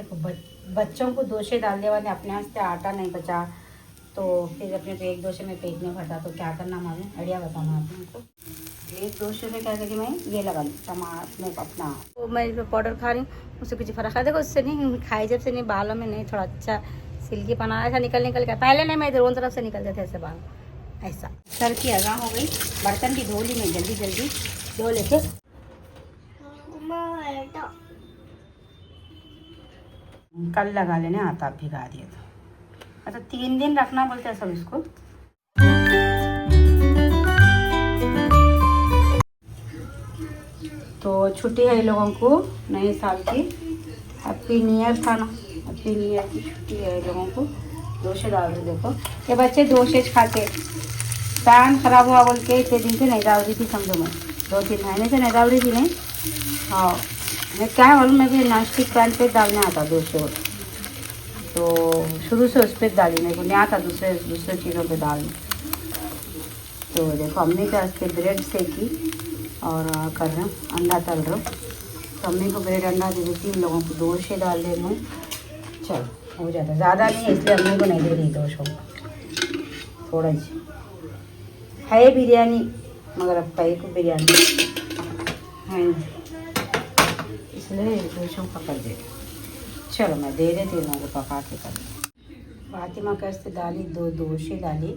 देखो बच्चों को दोषे डाल दिया, मैंने अपने वास्ते आटा नहीं बचा तो फिर अपने को एक दोषे में पेट नहीं भरता तो क्या करना मालूम, आइडिया बताना आप उनको। एक दोषे में क्या करी, मैं ये लगा ली टमाटर अपना, तो मैं इस पर पाउडर खा रही हूँ, उससे कुछ फर्क है। देखो उससे नहीं खाई जब से नहीं, बालों में नहीं थोड़ा अच्छा सिल्की पना ऐसा निकल के पहले नहीं मैं दोनों तरफ से निकलते थे ऐसे बाल, ऐसा सर की अगा हो गई। बर्तन भी धो ली मैं जल्दी जल्दी धो लेके। कल लगा लेने आता भिगा दिए तो, अच्छा 3 दिन रखना बोलते हैं सब इसको। तो छुट्टी है इन लोगों को नए साल की, हैप्पी न्यू ईयर था ना, हैप्पी न्यू ईयर की छुट्टी है इन लोगों को। दोषे डाल दो, देखो ये बच्चे दोषेज खाते, पैन खराब हुआ बोल के इतने दिन से नहीं डाल रही थी, समझो मैं 2-3 महीने से नहीं डाल रही थी। नहीं हाँ मैं क्या मालूम, मैं भी नॉन स्टिक पैन पे डालने आता दोषे, तो शुरू से उस पर डाली, मेरे को नहीं आता दूसरे चीज़ों पे डालने। तो देखो अम्मी के वास्ते ब्रेड सेकी और कर रहे हूँ अंडा तल रहा हूँ, तो अम्मी को ब्रेड अंडा दे देती, इन लोगों को दोषे डाल दे रही हूँ। चलो हो जाता, ज़्यादा नहीं है इसलिए अम्मी को नहीं दे रही दोषों को, थोड़ा ही है बिरयानी, मगर अब कई को बिरयानी है इसलिए दोषों का कर दे। चलो मैं दे देती हूँ लोगों को पका के कर। फातिमा कैसे डाली, 2 दोषे डाली,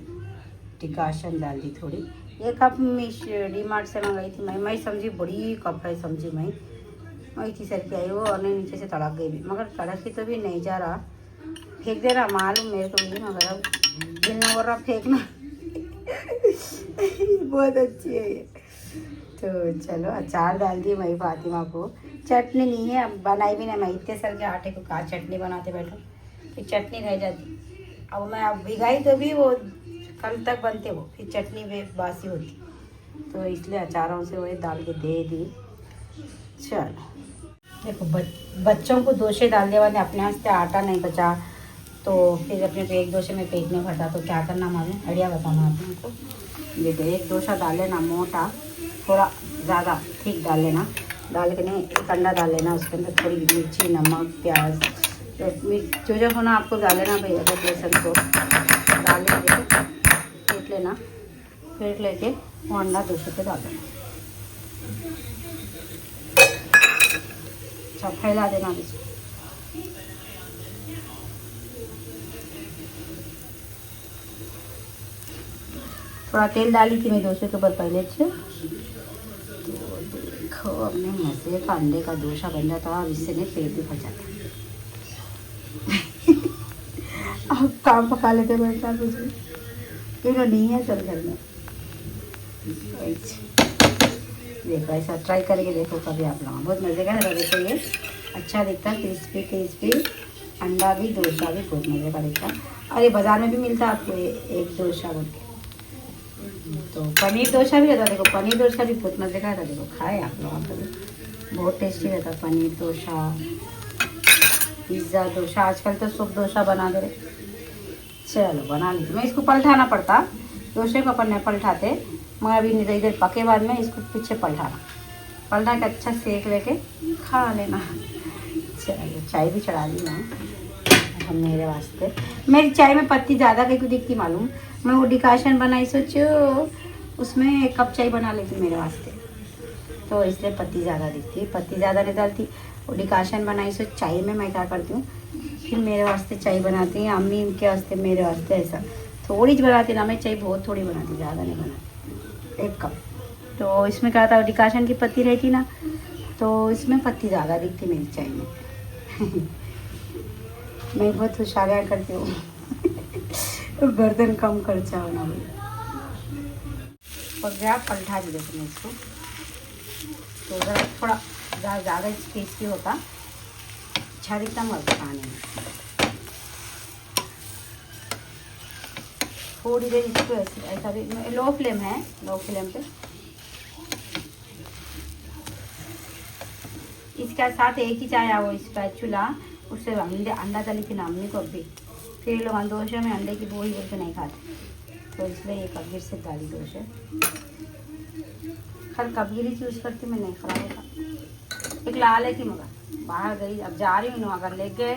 डिकाशन डाल दी थोड़ी। ये कप डी मार्ट से मंगाई थी मैं समझी बड़ी कप है, समझी मैं इतनी सर की आई वो, और नीचे से तड़क गई भी, मगर कड़क ही तो भी नहीं जा रहा, फेंक दे रहा मालूम मेरे को भी, मगर अब दिल नहीं हो रहा फेंकना। बहुत अच्छी है ये। तो चलो अचार डाल दी मैं फातिमा को, चटनी नहीं है अब बनाई भी नहीं मैं, इतने सर के आटे को कहाँ चटनी बनाते बैठो, फिर चटनी रह जाती। अब मैं अब भिगाई तो भी वो कल तक बनते वो, फिर चटनी वे बासी होती, तो इसलिए अचारों से वही डाल के दे दी। चलो देखो बच्चों को दोषे डाल दिया, मैंने अपने वास्ते आटा नहीं बचा तो फिर अपने को एक दोषे में पेट नहीं भरता तो क्या करना मालूम, आइडिया बताना आप उनको। देखो एक दोषा डाल लेना मोटा, थोड़ा ज़्यादा ठीक डाल लेना, डाल के नहीं एक अंडा डाल लेना, उसके अंदर थोड़ी मिर्ची नमक प्याज तो जो होना आपको डाल लेना भाई, अगर बेसन को डाल लेके फेंट लेना, फेंट लेके वो अंडा दोषे पे डाल देना, अच्छा फैला देना इसको। थोड़ा तेल डाली थी मैं दोषे के ऊपर पहले अच्छे, तो देखो अपने मज़े का अंडे का दोषा बन जाता, अब इससे नहीं पेट भी भर जाता। अब काम पका लेते बैठना कुछ भी, क्यों नहीं है चल घर में। देखो ऐसा ट्राई करके देखो कभी आप लोग, बहुत मज़े का है। देखो ये अच्छा दिखता है, क्रिस्पी क्रिस्पी अंडा भी दोषा भी बहुत मज़े का दिखता है, और ये बाज़ार में भी मिलता है आपको ये एक दोषा बोल के। तो पनीर डोसा भी रहता, देखो पनीर डोसा भी बहुत मज़े का रहता, देखो खाए आप लोग, आप भी बहुत टेस्टी रहता पनीर डोसा, पिज़्ज़ा डोसा, आजकल तो सब डोसा बना दे रहे। चलो बना लीजिए, मैं इसको पलटाना पड़ता, डोसे को अपन नहीं पलटाते, मगर अभी नहीं इधर पके बाद में इसको पीछे पलटा के अच्छा सेक लेके खा लेना। चलो चाय भी चढ़ा दी मैं मेरे वास्ते, मेरी चाय में पत्ती ज़्यादा कहीं को दिखती मालूम, मैं वो डिकाशन बनाई सोचो उसमें 1 कप चाय बना लेती मेरे वास्ते, तो इसलिए पत्ती ज़्यादा दिखती, पत्ती ज़्यादा नहीं डालती, वो डिकाशन बनाई सो चाय में मैं क्या करती हूँ, फिर मेरे वास्ते चाय बनाती हैं अम्मी, इनके वास्ते मेरे वास्ते ऐसा थोड़ी बनाती ना, मैं चाय बहुत थोड़ी बनाती, ज़्यादा नहीं बनाती, 1 कप। तो इसमें क्या था, डिकाशन की पत्ती रहती ना, तो इसमें पत्ती ज़्यादा दिखती मेरी चाय में। मैं बहुत होशियारियाँ करती हूँ। बर्तन कम खर्चा होना भी, और गया पलटा भी देते मैं इसको, तो ज़रा थोड़ा ज़्यादा टेस्टी होता, अच्छा दिखता मज़ा खाने में। थोड़ी देर इसको ऐसा भी, लो फ्लेम है, लो फ्लेम पे इसके साथ एक ही चाय वो स्पैचुला, उससे अंडा तली थी ना अम्मी को अभी, फिर लोग दोषे में अंडे की बोई बोल के नहीं खाते, तो इसलिए ये कबीर से डाली दोषे, खैर कबीर ही चूज़ करती मैं, नहीं खराब होता, एक लाल है कि मगर बाहर गई, अब जा रही हूँ। अगर ले गए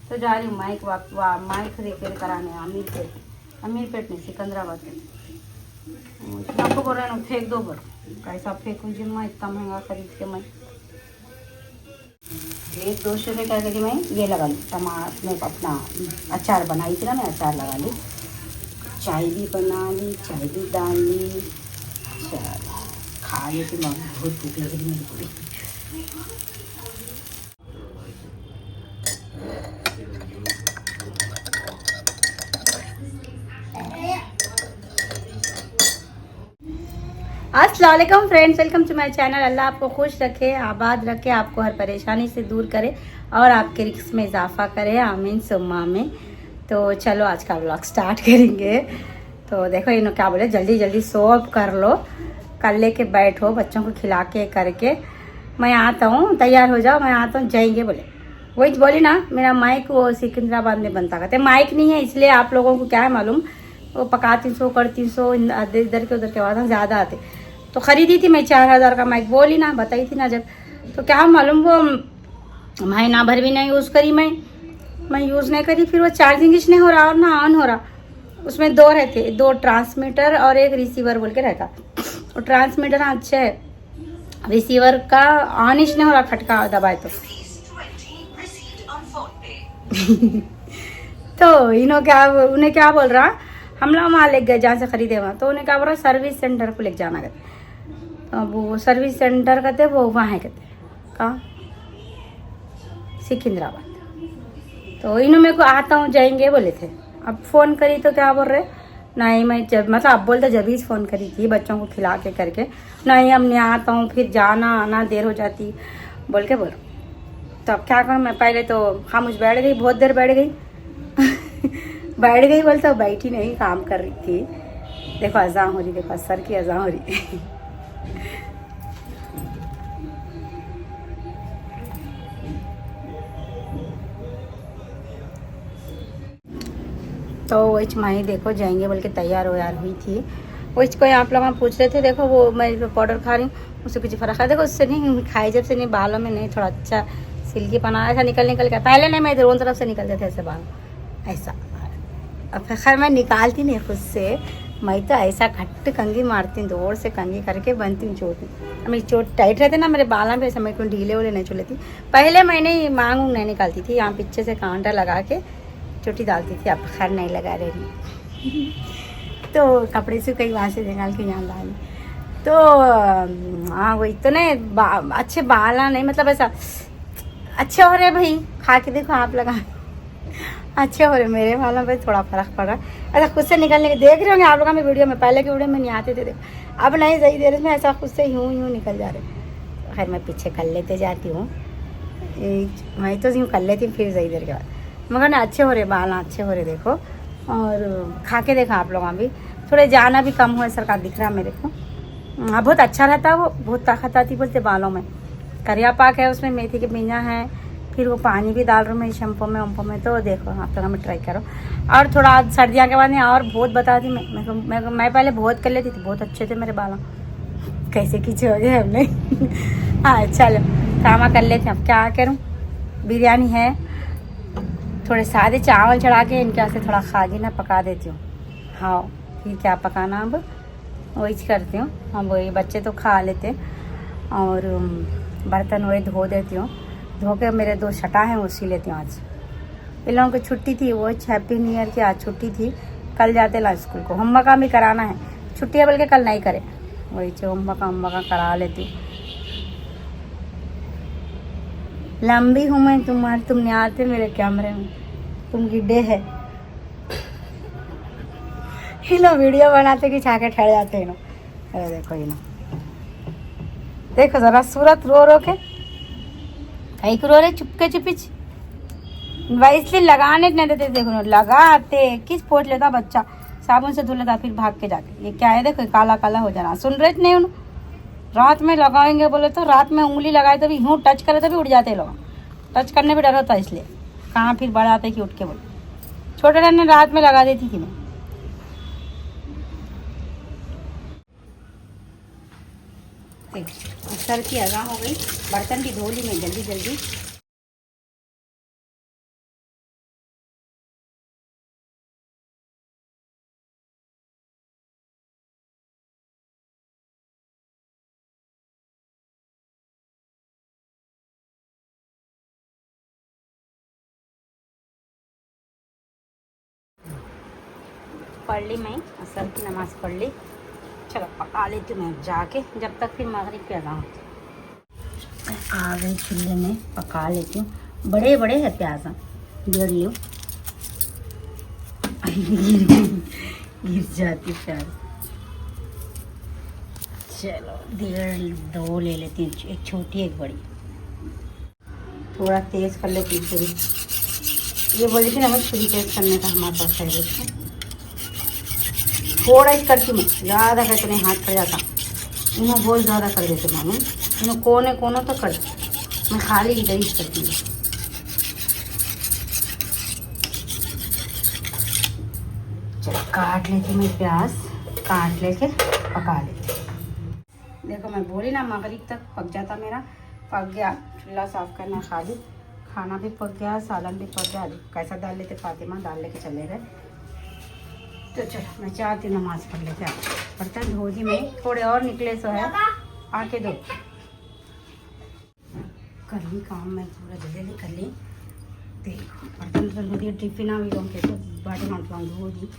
तो जा रही हूँ माइक रिपेयर कराने अमीरपेट में सिकंदराबाद में। आपको बोल रहा हूँ फेंक दो, पर कैसा फेंकूँ जी मैं, इतना महंगा खरीद के। मैं 100-200 रुपये करके कि मैं ये लगा लूँ टमाटर में अपना अचार बनाई थी ना, मैं अचार लगा ली। चाय भी बना ली, चाय भी डाल ली। चल खा लेती, बहुत भूख लग रही मेरे को। अस्सलाम वालेकुम friends, welcome to my channel. Allah आपको खुश रखे, आबाद रखे, आपको हर परेशानी से दूर करे और आपके रिस्क में इजाफा करे, आमीन सुम्मा आमीन। तो चलो आज का व्लॉग स्टार्ट करेंगे। तो देखो इन्होंने क्या बोले, जल्दी जल्दी सोप कर लो, कर लेके बैठो, बच्चों को खिला के करके मैं आता हूँ, तैयार हो जाओ, मैं आता हूँ, जाएंगे बोले। वही बोली ना, मेरा माइक वो सिकंदराबाद में बनता कहते, माइक नहीं है इसलिए आप लोगों को क्या है मालूम, वो पकाती 100 करती 100 इधर के उधर के बाद ज़्यादा आते। तो ख़रीदी थी मैं 4000 का माइक, बोली ना, बताई थी ना जब। तो क्या मालूम वो महीना भर भी नहीं यूज़ करी, मैं यूज़ नहीं करी, फिर वो चार्जिंग नहीं हो रहा और ना ऑन हो रहा। उसमें 2 रहते, 2 ट्रांसमीटर और एक रिसीवर बोल के रहता। और ट्रांसमीटर अच्छे है, रिसीवर का ऑन नहीं हो रहा, खटका दबाए तो। तो इन्हों क्या, उन्हें क्या बोल रहा, हम लोग वहाँ ले गए जहाँ से खरीदे वहाँ, तो उन्हें क्या बोल रहा सर्विस सेंटर को लेके जाना कहते। अब वो सर्विस सेंटर कहते वो वहाँ है कहते, कहाँ, सिकंदराबाद। तो इन्हों मेरे को आता हूँ जाएंगे बोले थे। अब फ़ोन करी तो क्या बोल रहे, नहीं मैं जब मतलब अब बोलते जब ही फ़ोन करी थी बच्चों को खिला के करके, नहीं अब नहीं आता हूँ, फिर जाना आना देर हो जाती बोल के बोलो। तो अब क्या करूँ मैं, पहले तो खामोश बैठ गई, बहुत देर बैठ गई। बैठ गई बोलते बैठी नहीं, काम कर रही थी। देखो अज़ान हो रही, देखो असर की अज़ान हो रही। तो वही माही देखो जाएंगे बोल के तैयार हुई थी। वही कोई आप लोग पूछ रहे थे, देखो वो मैं पाउडर खा रही हूँ, उससे कुछ फ़र्क है। देखो उससे नहीं खाई जब से नहीं, बालों में नहीं, थोड़ा अच्छा सिल्की पना ऐसा निकल के, पहले नहीं मैं दोनों तरफ से निकलते थे ऐसे बाल ऐसा। अब खैर मैं निकालती नहीं खुद से, मैं तो ऐसा घट्ट कंघी मारती हूँ, दौड़ से कंघी करके बनती हूँ चोट। मेरी चोट टाइट रहते ना मेरे बालों में, ऐसा मैं क्यों ढीले वोले नहीं चलेती। पहले मैंने मांग नहीं निकालती थी, यहाँ पीछे से कांटा लगा के चोटी डालती थी, अब खैर नहीं लगा रही। तो कपड़े से कई वहाँ से निकाल के यहाँ डाली। तो हाँ वही तो नहीं, अच्छे बाला नहीं, मतलब ऐसा अच्छे हो रहे भाई, खा के देखो आप लगा, अच्छे हो रहे। मेरे बालों पे थोड़ा फर्क पड़ रहा है, ऐसा खुद से निकलने के देख रहे होंगे आप लोग मेरे वीडियो में, पहले के वीडियो में नहीं आते थे, देखो अब नहीं सही देर में ऐसा खुद से यूँ निकल जा रहे। खैर मैं पीछे कर लेते जाती हूँ, मैं तो यूँ कर लेती हूँ, फिर सही देर के बाद मगर ना अच्छे हो रहे बाल, अच्छे हो रहे देखो। और खा के देखा आप लोग भी, थोड़े जाना भी कम हुआ सरकार दिख रहा मेरे को। बहुत अच्छा रहता है वो, बहुत ताकत आती बोलते बालों में। करिया पाक है उसमें, मेथी के बीजा है, फिर वो पानी भी डाल रहा हूँ मैं शैम्पू में वम्पू में। तो देखो आप लोग में ट्राई करो। और थोड़ा सर्दियों के बाद में और बहुत बता दी मैं पहले बहुत कर लेती थी, बहुत अच्छे थे मेरे बालों, कैसे खींचे हो गए हमने। हाँ चलो काम कर लेते हैं। अब क्या करूँ, बिरयानी है, थोड़े सादे चावल चढ़ा के इनके यहाँ से थोड़ा खागी ना पका देती हूँ। हाँ फिर क्या पकाना, अब वही करती हूँ। हम वही बच्चे तो खा लेते, और बर्तन वही धो देती हूँ, धो के मेरे 2 शटा हैं वो सी लेती हूँ। आज इन लोगों की छुट्टी थी, वो हैप्पी न्यू ईयर की आज छुट्टी थी, कल जाते ला स्कूल को। होमवर्क भी कराना है, छुट्टी है बल्कि कल नहीं करे, वही होमवर्क करा लेती हूँ। लंबी हूँ मैं तुम्हारी, तुम नहीं आते मेरे कैमरे में, तुम गिड्ढे है। ये लोग वीडियो बनाते कि छाके ठहर जाते हैं। अरे देखो ये देखो जरा सूरत रो रो के कहीं रो रहे, चुपके चुपिच इसलिए लगाने नहीं देते। देखो लगाते, किस पोछ लेता बच्चा, साबुन से धो लेता, फिर भाग के जाके। ये क्या है देखो, काला काला हो जाना, सुन रहे नहीं उन रात में लगाएंगे बोले तो, रात में उंगली लगाए तो भी यूँ टच करे तो भी उठ जाते लोग, टच करने भी डर होता है, इसलिए कहाँ फिर बढ़ आते कि उठ के बोले। छोटे रहने रात में लगा देती थी मैं। सर की अज़ान हो गई, बर्तन भी धो ली मैं जल्दी जल्दी। पढ़ ली मैं, असर की नमाज़ पढ़ ली। चलो पका लेती हूँ मैं जाके, जब तक फिर मगरिब पे अज़ान होती। आ गई चूल्हे में, पका लेती हूँ। बड़े बड़े है प्याज, गिर लियो गिर जाती प्याज। चलो डेढ़ दो ले लेती हूँ, एक छोटी एक बड़ी। थोड़ा तेज़ कर लेती हूँ छुरी। ये बोली थी ना बस छुरी तेज़ करने का हमारे पास है। थोड़ा ही करती हूँ, ज़्यादा करते नहीं, हाथ कर जाता। इन्हों बहुत ज़्यादा कर देते मामू, इन्हों कोने कोनों तो कर, मैं खाली इधर ही करती हूँ। चलो काट लेती हूँ मैं प्याज, काट लेके पका लेती हूँ। देखो मैं बोली ना मगरिब तक पक जाता मेरा, पक गया। चूल्हा साफ़ करना खाली, खाना भी पक गया, सालन भी पक गया। कैसा डाल लेते फातिमा, डाल लेके चले गए। तो चलो मैं चाहती हूँ नमाज़ पढ़ लेते। बर्तन धो दी मैं, थोड़े और निकले सो है, आके दो कर ली काम मैं पूरा जल्दी कर ली। देखो बर्तन धो दिए, टिफिन आ गई के बाटी माटवान धो दी,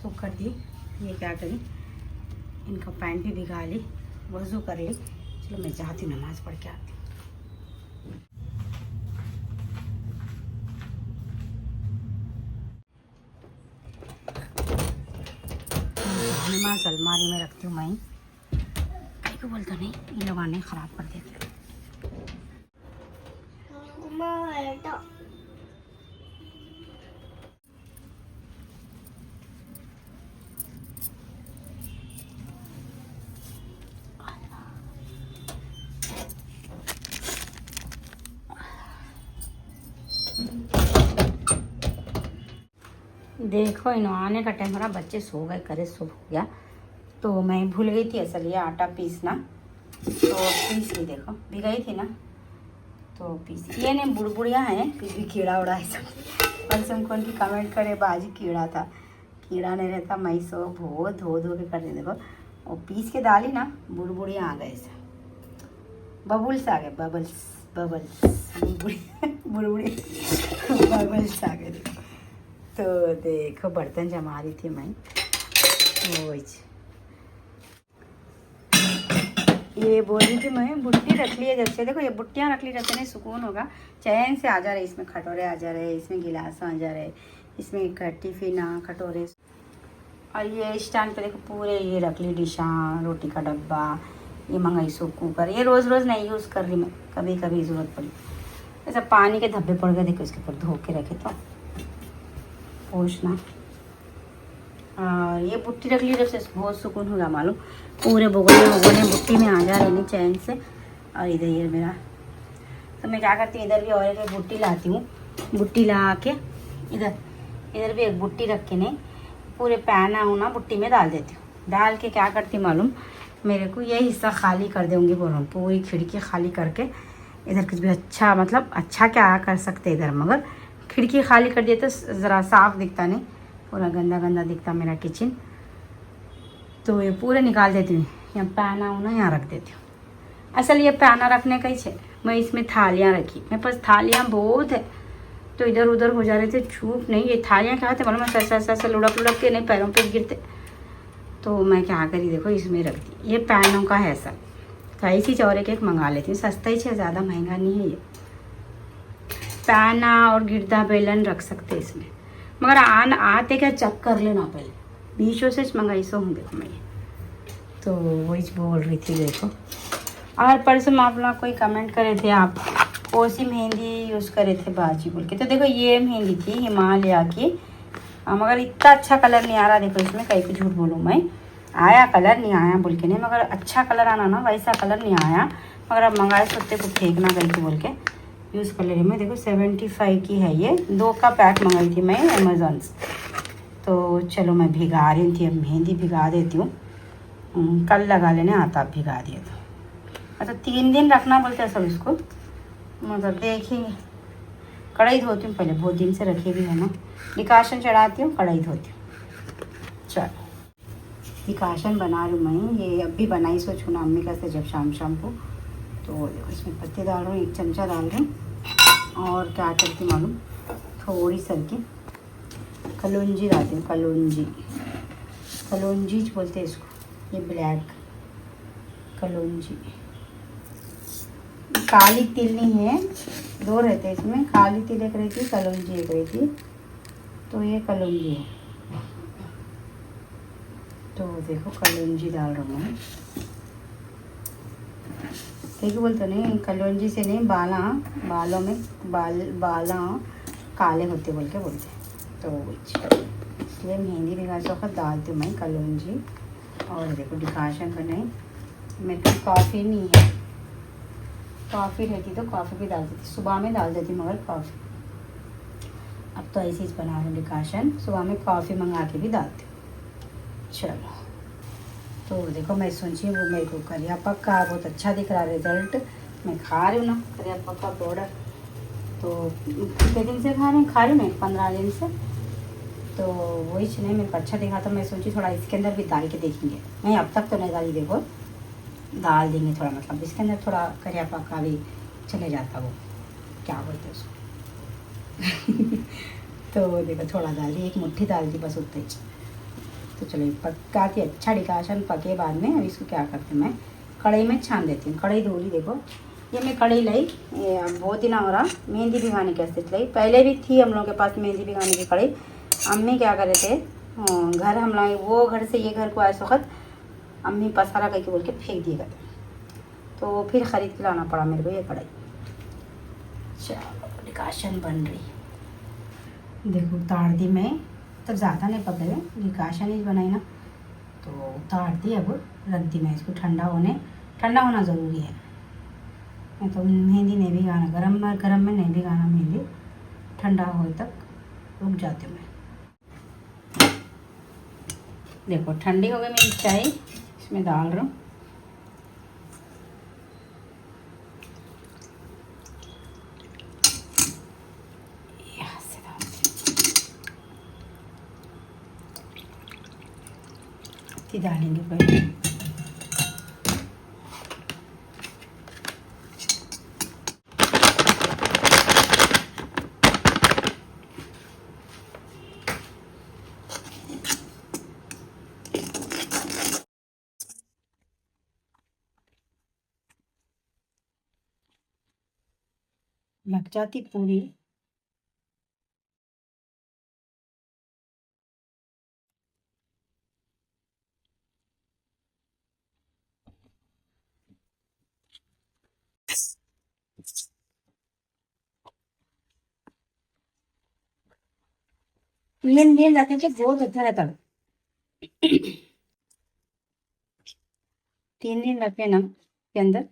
सूख कर दी। ये क्या करी, इनका पैंट भी भिगा ली, वज़ू कर ली। चलो मैं चाहती हूँ नमाज़ पढ़ के आती। नमाज अलमारी में रखती हूँ मैं, को बोलता नहीं, ये लोग आने ख़राब कर देते। देखो इन्हों आने का टाइम हो रहा, बच्चे सो गए, करे सुबह हो गया। तो मैं भूल गई थी असल ये आटा पीसना, तो पीस ली। देखो भिगाई थी ना, तो पीस। ये नहीं बुड़बुड़िया हैं, फिर भी कीड़ा उड़ा है सब। और सब कौन की कमेंट करे बाजी कीड़ा था, कीड़ा नहीं रहता। मैं सो धो धो के कर दी। देखो और पीस के डाली ना, बुड़बुड़िया आ गए, बबुल्स आ गए, बबल्स बुड़बुड़ी बबल्स आ गए। तो देखो बर्तन जमा रही थी मैं, वो ये बोल रही थी मैं बुट्टी रख ली है जब से। देखो ये बुट्टियाँ रख ली, रखने नहीं सुकून होगा, चैन से आ जा रहे। इसमें खटोरे आ जा रहे, इसमें गिलास आ जा रहे, इसमें टिफिन कटोरे। और ये स्टैंड पे देखो पूरे ये रख ली डिशा, रोटी का डब्बा, ये मंगाई सो कुकर। ये रोज़ रोज़ नहीं यूज़ कर रही मैं, कभी कभी ज़रूरत पड़ी। ऐसा पानी के धब्बे पड़ गए, देखो इसके ऊपर धो के रखे तो पोछना। ये बुट्टी रख ली जब से, बहुत सुकून होगा मालूम। पूरे भगोने बुट्टी में आ जा रही नहीं चैन से। और इधर ये मेरा, तो मैं क्या करती हूँ, इधर भी और एक बुट्टी लाती हूँ। बुट्टी ला के इधर भी एक बुट्टी रख के नहीं, पूरे पैन ना बुट्टी में डाल देती हूँ। डाल के क्या करती हूँ मालूम, मेरे को ये हिस्सा खाली कर दूँगी, बोल रहा हूँ पूरी खिड़की खाली करके। इधर कुछ भी अच्छा, मतलब अच्छा क्या कर सकते इधर, मगर खिड़की खाली कर दिए तो ज़रा साफ़ दिखता नहीं, पूरा गंदा गंदा दिखता मेरा किचन। तो ये पूरे निकाल देती हूँ, यहाँ पैना उना यहाँ रख देती हूँ। असल ये पैना रखने का ही है, मैं इसमें थालियाँ रखी, मेरे पास थालियाँ बहुत है, तो इधर उधर हो जा रहे थे, छूट नहीं। ये थालियाँ क्या थे मालूम, ऐसा लुढ़क के नहीं पैरों पे गिरते, तो मैं क्या करी देखो इसमें रख दी। ये पैनों का है सब, तो ऐसी और एक मंगा लेती हूँ, सस्ता ही है, ज़्यादा महंगा नहीं है ये। पैना और गिरदा बेलन रख सकते इसमें, मगर आते क्या चेक कर लेना पहले, मीशो से मंगाई सो हूँ। देखो मैं तो वही बोल रही थी। देखो और परसों आप लोग कोई कमेंट करे थे, आप कौन सी मेहंदी यूज़ करे थे बाजी बोल के। तो देखो ये मेहंदी थी हिमालय की, मगर इतना अच्छा कलर नहीं आ रहा। देखो इसमें कहीं को झूठ बोलूँ मैं, आया कलर नहीं आया बोल के नहीं, मगर अच्छा कलर आना ना, वैसा कलर नहीं आया। मगर अब मंगाए सोते को फेंकना गई थी बोल के यूज़ कर ले रही मैं। देखो 75 की है ये, 2 का पैक मंगाई थी मैं अमेज़ॉन से। तो चलो मैं भिगा रही थी, अब मेहंदी भिगा देती हूँ, कल लगा लेने आता। अब भिगा दिया तो अच्छा 3 दिन रखना बोलते हैं सब इसको, मतलब देखिए। कढ़ाई धोती हूँ पहले, बहुत दिन से रखी भी है ना। डिकाशन चढ़ाती हूँ, कढ़ाई धोती हूँ। चलो डिकाशन बना रही हूँ मैं, ये अब भी बनाई सो छूना अम्मी का से जब शाम को। तो इसमें पत्ते डाल रही हूँ, 1 चमचा डाल रही हूँ। और क्या करती मालूम, थोड़ी सी की कलौंजी डालती हूँ, कलौंजी कलौंजी बोलते हैं इसको, ये ब्लैक कलौंजी। काली तिल नहीं है, दो रहते हैं इसमें, काली तिल एक रहती, कलौंजी एक रहती। तो ये कलौंजी है। तो देखो कलौंजी डाल रहा हूँ मैं। ठीक बोलते नहीं, कलौंजी से नहीं, बालों में बाला काले होते बोल के बोलते। तो इसलिए मेहंदी भिगाते वक्त डालती हूँ मैं कलौंजी। और देखो डिकाशन बनाई, मेरे पास कॉफ़ी नहीं है, कॉफ़ी रहती तो कॉफ़ी भी डाल देती, सुबह में डाल देती मगर कॉफ़ी। अब तो ऐसी ही बना रही हूँ डिकाशन, सुबह में कॉफ़ी मंगा के भी डालती हूँ। चलो तो देखो मैं सोची वो मेरे को करिया पक्का बहुत अच्छा दिख रहा रिजल्ट। मैं खा रही हूँ ना करिया पक्का पाउडर, तो कितने दिन से खा रही हूँ मैं, 15 दिन से। तो वही नहीं मेरे को अच्छा दिखा, तो मैं सोची थोड़ा इसके अंदर भी डाल के देखेंगे। नहीं अब तक तो नहीं डाली, देखो डाल देंगे थोड़ा, मतलब इसके अंदर थोड़ा करिया पक्का भी चले जाता, वो क्या बोलते हैं उसको तो देखो थोड़ा डाल दी, एक मुट्ठी डाल दी बस उतनी। तो चलो पक्का के अच्छा डिकाशन पके बाद में अब इसको क्या करती हूँ मैं, कढ़ाई में छान देती हूँ। कढ़ाई धो ली, देखो ये मैं कढ़ाई लाई, बहुत दिन हो रहा मेहंदी भिगाने के वास्ते लाई। पहले भी थी हम लोग के पास मेहंदी भिगाने की कढ़ाई। अम्मी क्या करे थे, घर हम लोग वो घर से ये घर को आए वक्त अम्मी पसारा करके बोल के फेंक दिए करते, तो फिर ख़रीद के लाना पड़ा मेरे को ये कढ़ाई। चलो डिकाशन बन रही, देखो उतार दी मैं, तब ज़्यादा नहीं पके हुए, डिकाशन ही बनाई ना, तो उतार दी। अब रख दी मैं इसको ठंडा होना ज़रूरी है। नहीं तो मेहंदी नहीं भिगाना, गरम में नहीं भिगाना मेहंदी, ठंडा हो तक रुक जाती हूँ मैं। देखो ठंडी हो गई मेरी चाय, इसमें डाल रहा हूँ। डालेंगे पहले, लग जाती पूरी। लेन रखने से बहुत अच्छा रहता है। 3 दिन रखे ना के अंदर,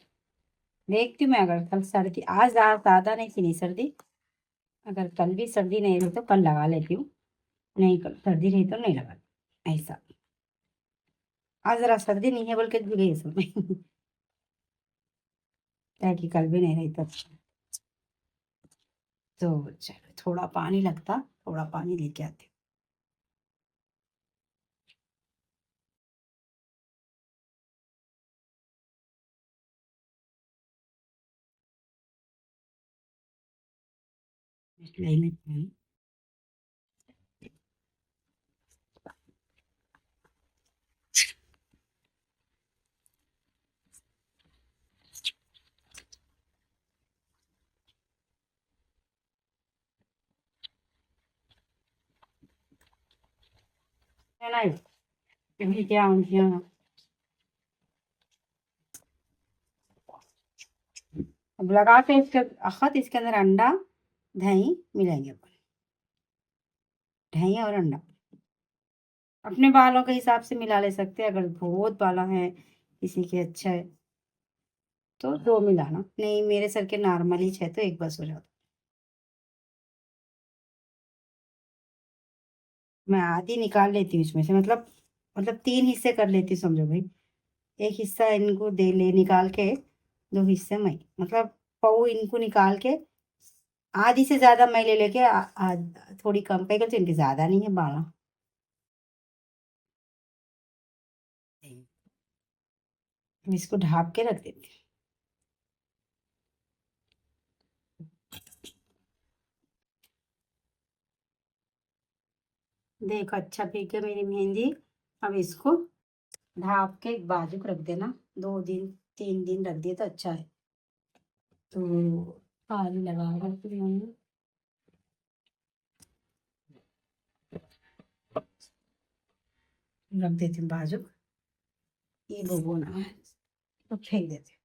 देखती हूँ मैं, अगर कल सर्दी, आज ज़्यादा नहीं थी नहीं सर्दी, अगर कल भी सर्दी नहीं रही तो कल लगा लेती हूँ, नहीं कल सर्दी रही तो नहीं लगा, ऐसा। आज ज़रा सर्दी नहीं है बोल के भी गई इसमें ताकि कल भी नहीं रही तब। तो चलो थोड़ा पानी लगता, थोड़ा पानी लेके आती हूँ कढ़ाई में पानी। है ना, अभी क्या अब लगा के इसके अखत इसके अंदर अंडा दही मिलाएंगे अपन, दही और अंडा अपने बालों के हिसाब से मिला ले सकते हैं। अगर बहुत बाला है किसी के अच्छा है तो 2 मिलाना, नहीं मेरे सर के नॉर्मल ही है तो एक बस हो जाता। मैं आधी निकाल लेती हूँ इसमें से, मतलब 3 हिस्से कर लेती हूँ समझो भाई। एक हिस्सा इनको दे ले निकाल के, 2 हिस्से मैं, मतलब पाव इनको निकाल के, आधी से ज्यादा मैं ले लेके थोड़ी कम पे कर, इनकी ज्यादा नहीं है बाला। मैं इसको ढाप के रख देती हूँ। देखो अच्छा पीक है मेरी मेहंदी, अब इसको ढाप के बाजू रख देना, 2 दिन 3 दिन रख दिए तो अच्छा है। तो पानी लगा रख देती हूँ बाजू, ये भगोना है तो फेंक देते हैं।